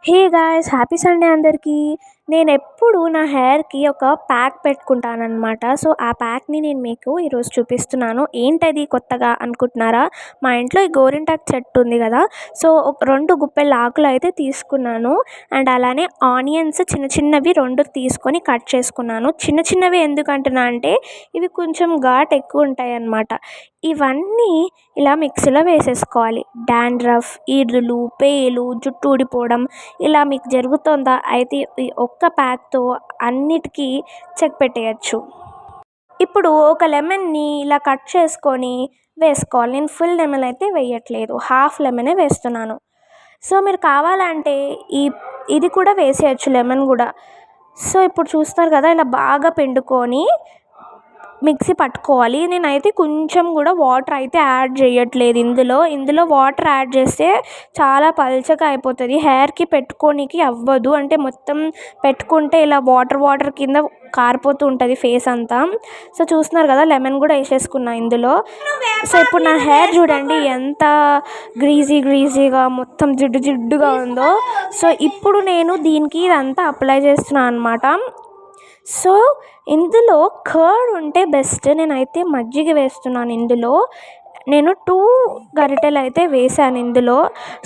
Hey guys, happy Sunday అందరికీ. నేనెప్పుడు నా హెయిర్‌కి ఒక ప్యాక్ పెట్టుకుంటాననమాట. సో, ఆ ప్యాక్‌ని నేను మీకు ఈరోజు చూపిస్తున్నాను. ఏంటది కొత్తగా అనుకుంటున్నారా? మా ఇంట్లో ఈ గోరింటాకు చెట్టు ఉంది గదా! సో, 2 గుప్పెళ్ళ ఆకులైతే తీసుకున్నాను. అండ్ అలానే ఆనియన్స్ చిన్న చిన్నవి 2 తీసుకొని కట్ చేసుకున్నాను. చిన్న చిన్నవి ఎందుకంటున్నా అంటే, ఇవి కొంచెం ఘాటు ఎక్కువుంటాయనమాట. ఇవన్నీ ఇలా మిక్సీలో వేసేసుకోవాలి. డాండ్రఫ్, ఈడులు, పేలు, జుట్టు ఊడిపోవడం ఇలా మీకు జరుగుతోందా? అయితే ఈ ఒక్క ప్యాక్‌తో అన్నిటికీ చెక్ పెట్టేయొచ్చు. ఇప్పుడు ఒక లెమన్‌ని ఇలా కట్ చేసుకొని వేసుకోవాలి. నేను ఫుల్ లెమన్ అయితే వేయట్లేదు. హాఫ్ లెమనే వేస్తున్నాను. సో, మీరు కావాలంటే ఇది కూడా వేసేయొచ్చు, లెమన్ గూడా. సో, ఇప్పుడు చూస్తున్నారు కదా! ఇలా బాగా పిండుకొని మిక్సీ పట్టుకోవాలి. నేనైతే కొంచెం కూడా వాటర్ అయితే యాడ్ చేయట్లేదు ఇందులో వాటర్ యాడ్ చేస్తే చాలా పల్చగా అయిపోతుంది. హెయిర్‌కి పెట్టుకోనీకి అవ్వదు. అంటే మొత్తం పెట్టుకుంటే ఇలా వాటర్ కింద కారిపోతూ ఉంటుంది ఫేస్ అంతా. సో, చూస్తున్నారు కదా! లెమన్ కూడా వేసేసుకున్నా ఇందులో. సో, ఇప్పుడు నా హెయిర్ చూడండి ఎంత గ్రీజీగా మొత్తం జిడ్డుగా ఉందో. సో, ఇప్పుడు నేను దీనికి ఇదంతా అప్లై చేస్తున్నాను అనమాట. సో, ఇందులో కర్డ్ ఉంటే బెస్ట్. నేనైతే మజ్జిగ వేస్తున్నాను ఇందులో. నేను 2 గరిటెలు అయితే వేసాను ఇందులో.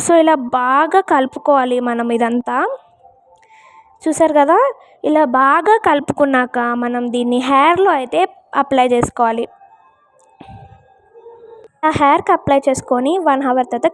సో, ఇలా బాగా కలుపుకోవాలి మనం ఇదంతా. చూసారు కదా! ఇలా బాగా కలుపుకున్నాక మనం దీన్ని హెయిర్‌లో అయితే అప్లై చేసుకోవాలి. ఆ హెయిర్‌కి అప్లై చేసుకొని 1 అవర్ తర్వాత